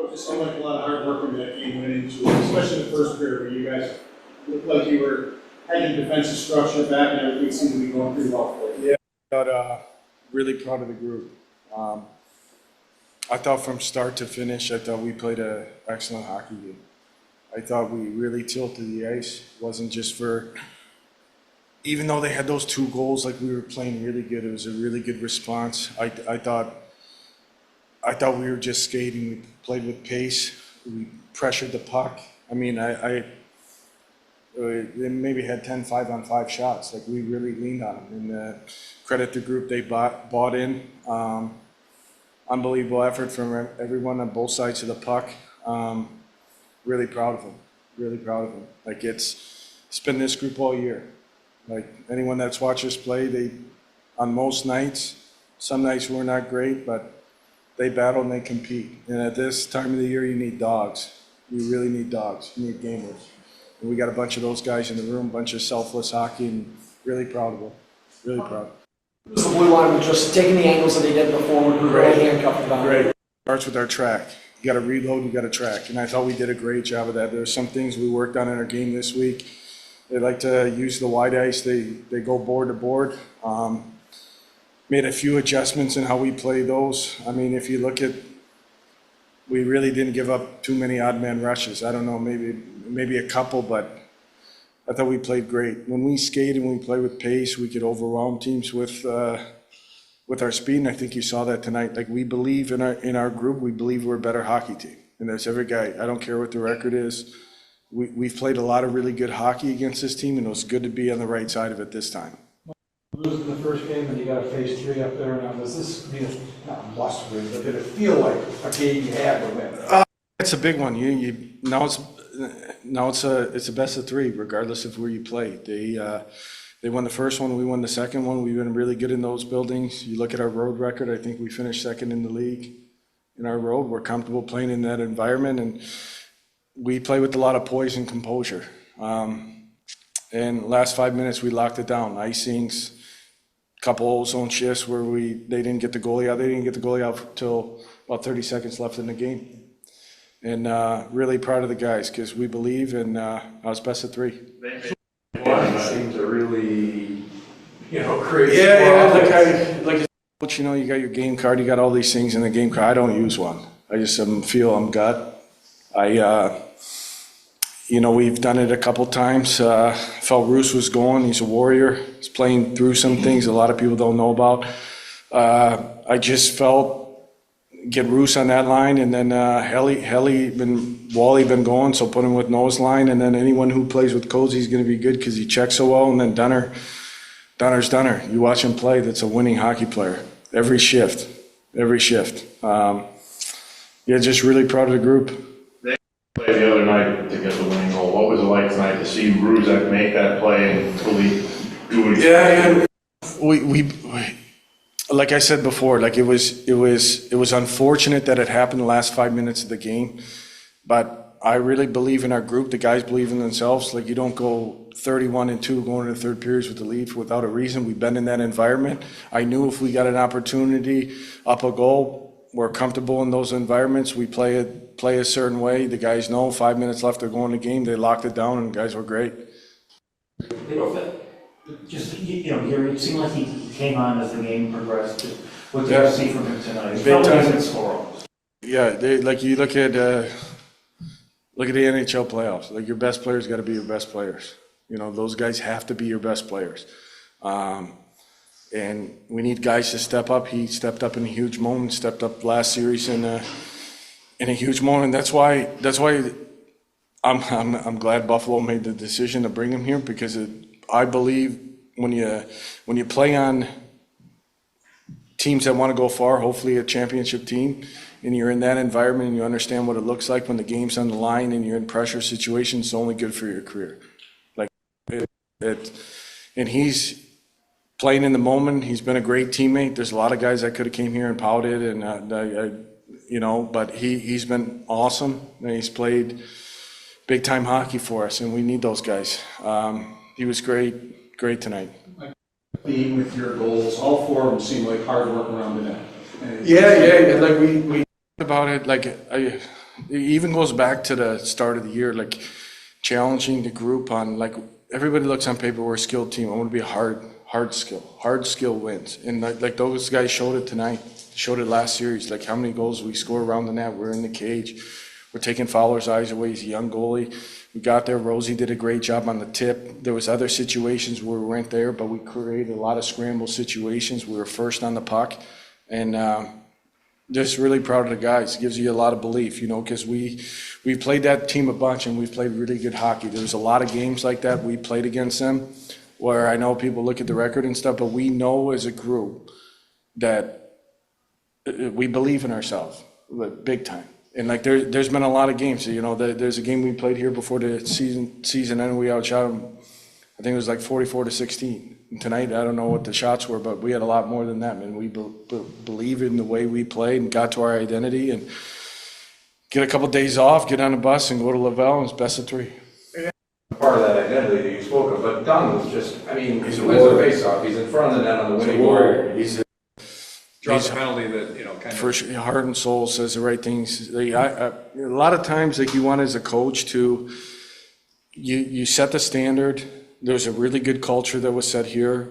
It just seemed like a lot of hard work in that game went into it, especially the first period where you guys looked like you were had your defensive structure back and everything seemed to be going pretty well for you. Yeah, but really proud of the group. I thought from start to finish, I thought we played an excellent hockey game. I thought we really tilted the ice. It wasn't just for, even though they had those 2 goals, like we were playing really good. It was a really good response. I thought we were just skating. We played with pace. We pressured the puck. I mean, they maybe had 10 5-on-5 shots. Like we really leaned on them. And credit the group, they bought in. Unbelievable effort from everyone on both sides of the puck. Really proud of them. Really proud of them. Like it's been this group all year. Like anyone that's watched us play, on most nights, some nights we're not great, but they battle and they compete. And at this time of the year, you need dogs. You really need dogs. You need gamers. And we got a bunch of those guys in the room, a bunch of selfless hockey, and really proud of them. Really proud. The blue line was just taking the angles that they did before, we really handcuffed them. Great. Starts with our track. You got to reload, you got to track. And I thought we did a great job of that. There's some things we worked on in our game this week. They like to use the wide ice. They go board to board. Made a few adjustments in how we play those. I mean, if you look at, we really didn't give up too many odd man rushes. I don't know, maybe a couple, but I thought we played great. When we skate and we play with pace, we could overwhelm teams with our speed, and I think you saw that tonight. Like we believe in our group, we believe we're a better hockey team. And there's every guy, I don't care what the record is. We've played a lot of really good hockey against this team, and it was good to be on the right side of it this time. Losing the first game, and you got a phase 3 up there. Now, does this mean not a must win, but did it feel like a game you had to win? It's a big one. Now it's a best of 3, regardless of where you play. They won the first one, we won the second one. We've been really good in those buildings. You look at our road record, I think we finished second in the league in our road. We're comfortable playing in that environment, and we play with a lot of poise and composure. And last 5 minutes, we locked it down. Icings, couple zone shifts where they didn't get the goalie out. They didn't get the goalie out until about 30 seconds left in the game. And really proud of the guys because we believe, and I was best of 3. Seems a really, crazy. Yeah. But you got your game card. You got all these things in the game card. I don't use one. I just feel I'm gut. We've done it a couple times. Felt Roos was going. He's a warrior. He's playing through some things a lot of people don't know about. I just felt get Roos on that line, and then Wally been going, so put him with Noah's line, and then anyone who plays with Cozy is going to be good because he checks so well. And then Dunner's Dunner. You watch him play. That's a winning hockey player. Every shift. Just really proud of the group. The other night to get the winning goal. What was it like tonight to see Ruzek make that play and totally do it? Yeah. We like I said before, like it was unfortunate that it happened the last 5 minutes of the game, but I really believe in our group. The guys believe in themselves. Like you don't go 31-2 going into the third periods with the lead without a reason. We've been in that environment. I knew if we got an opportunity up a goal, we're comfortable in those environments. We play a certain way. The guys know 5 minutes left, they're going to the game. They locked it down, and the guys were great. Just, here it seemed like he came on as the game progressed. What did you see from him tonight? He felt like he could score. Yeah, you look at the NHL playoffs. Like your best players got to be your best players. Those guys have to be your best players. And we need guys to step up. He stepped up in a huge moment, stepped up last series in a huge moment. That's why I'm glad Buffalo made the decision to bring him here, because I believe when you play on teams that want to go far, hopefully a championship team, and you're in that environment and you understand what it looks like when the game's on the line and you're in pressure situations, it's only good for your career. And he's playing in the moment. He's been a great teammate. There's a lot of guys that could have came here and pouted, and but he's been awesome, and he's played big time hockey for us, and we need those guys. He was great tonight. Being with your goals, all 4 of them seem like hard work around the net. Yeah. Like we talked about it. Like it even goes back to the start of the year, like challenging the group on, like, everybody looks on paper, we're a skilled team. I want to be a hard skill wins. And like those guys showed it tonight, showed it last series, like how many goals we score around the net. We're in the cage. We're taking Fowler's eyes away. He's a young goalie. We got there. Rosie did a great job on the tip. There was other situations where we weren't there, but we created a lot of scramble situations. We were first on the puck. And just really proud of the guys. It gives you a lot of belief, you know, because we played that team a bunch and we've played really good hockey. There's a lot of games like that we played against them where I know people look at the record and stuff, but we know as a group that we believe in ourselves, like, big time. And like there's been a lot of games, you know, there's a game we played here before the season ended, we outshot them, I think it was like 44-16. And tonight, I don't know what the shots were, but we had a lot more than that, and we believe in the way we played and got to our identity and get a couple days off, get on a bus and go to Lavelle, and it's best of three. Part of that identity that you spoke of, but Dunn was just, I mean, he wins the face-off, he's in front of the net on the winning goal. Draws a penalty that, you know, kind of. For sure, heart and soul, says the right things. A lot of times, like, you want as a coach to, you set the standard. There's a really good culture that was set here.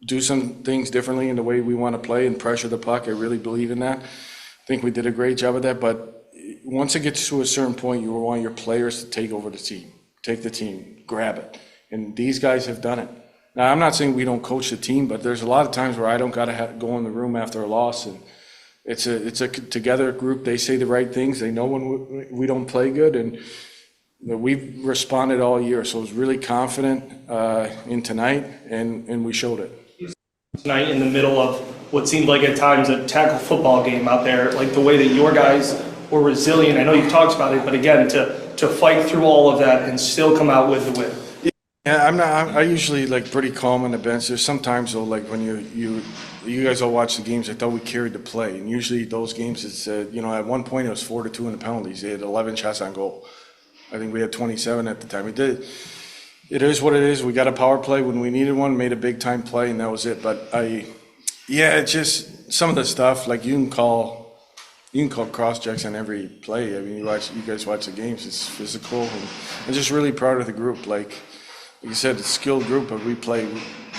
Do some things differently in the way we want to play and pressure the puck. I really believe in that. I think we did a great job of that, but once it gets to a certain point, you want your players to take over the team, take the team, grab it. And these guys have done it. Now, I'm not saying we don't coach the team, but there's a lot of times where I don't got to go in the room after a loss, and it's a together group. They say the right things. They know when we don't play good, and we've responded all year. So I was really confident in tonight, and we showed it. Tonight in the middle of what seemed like at times a tackle football game out there, like the way that your guys were resilient. I know you've talked about it, but again, to fight through all of that and still come out with the win. Yeah, I usually like pretty calm on the bench. There's sometimes though, like when you guys all watch the games, I thought we carried the play, and usually those games it's you know, at one point it was 4-2 in the penalties. They had 11 shots on goal. I think we had 27 at the time. It is what it is. We got a power play when we needed one, made a big time play, and that was it. But it's just some of the stuff, like you can call cross checks on every play. I mean, you guys watch the games. It's physical, and I'm just really proud of the group. Like you said, it's a skilled group, but we play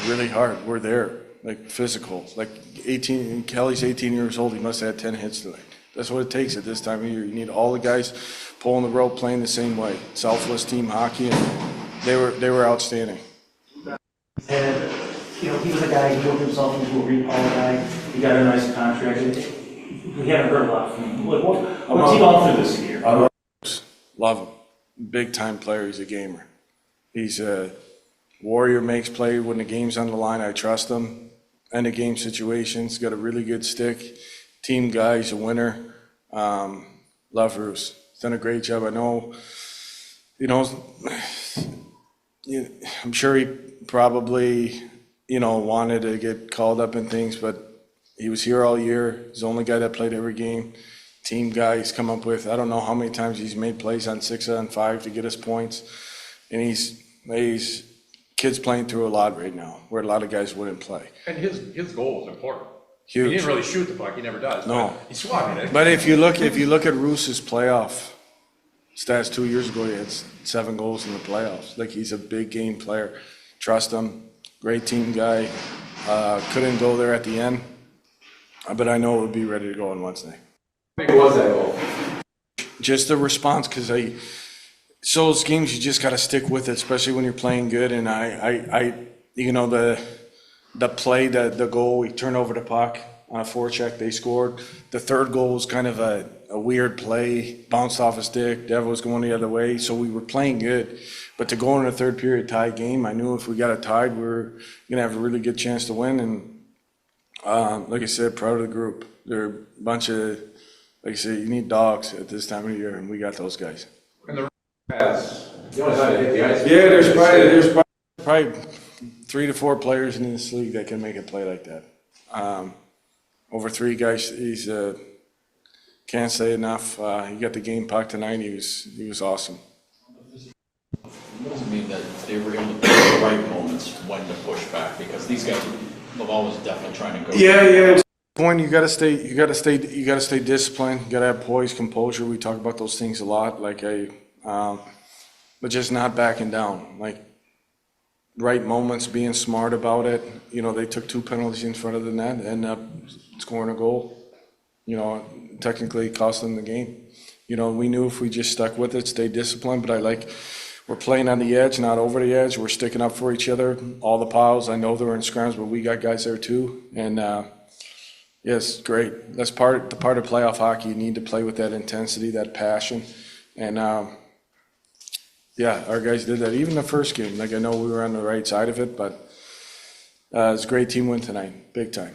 really hard. We're there, like physical. Like 18, Kelly's 18 years old. He must have had 10 hits tonight. That's what it takes at this time of year. You need all the guys pulling the rope, playing the same way. Selfless team hockey, and they were outstanding. And, you know, he was a guy who built himself into a recall guy. He got a nice contract. We haven't heard a lot from him. What's he gone through this year? Love him. Big time player. He's a gamer. He's a warrior, makes play when the game's on the line. I trust him. End of game situations. Got a really good stick. Team guy. He's a winner. Love Roos. Done a great job. I know, you know, I'm sure he probably, you know, wanted to get called up in things, but he was here all year. He's the only guy that played every game. Team guy. He's come up with, I don't know how many times he's made plays on 6-on-5 to get us points. And he's kids playing through a lot right now, where a lot of guys wouldn't play. And his goal was important. Huge. He didn't really shoot the puck, he never does. No. He swatted it. But if you look at Roos's playoff stats 2 years ago, he had 7 goals in the playoffs. Like, he's a big game player. Trust him. Great team guy. Couldn't go there at the end, but I know it would be ready to go on Wednesday. How big was that goal? Just the response, because so those games you just got to stick with it, especially when you're playing good. And I you know, the play, the goal, we turned over the puck on a forecheck, they scored. The third goal was kind of a weird play, bounced off a stick, Dev was going the other way, so we were playing good. But to go in a third period tie game, I knew if we got it tied, we were going to have a really good chance to win. And like I said, proud of the group. They're a bunch of, like I said, you need dogs at this time of year, and we got those guys. And the Pass. You know how to hit the ice. Yeah, there's probably 3 to 4 players in this league that can make a play like that. Over 3 guys, he's can't say enough. He got the game puck tonight. He was awesome. It doesn't mean that they were able to pick the right moments when to push back, because these guys, Laval was definitely trying to go. Yeah. Point, you gotta stay disciplined, you gotta have poise, composure, we talk about those things a lot, but just not backing down, like, right moments, being smart about it, they took 2 penalties in front of the net, ended up scoring a goal, technically cost them the game. We knew if we just stuck with it, stayed disciplined, but we're playing on the edge, not over the edge, we're sticking up for each other, all the piles, I know they're in scrums, but we got guys there too, and, yes, great. That's part of playoff hockey. You need to play with that intensity, that passion. And, yeah, our guys did that. Even the first game, I know we were on the right side of it, but it's a great team win tonight, big time.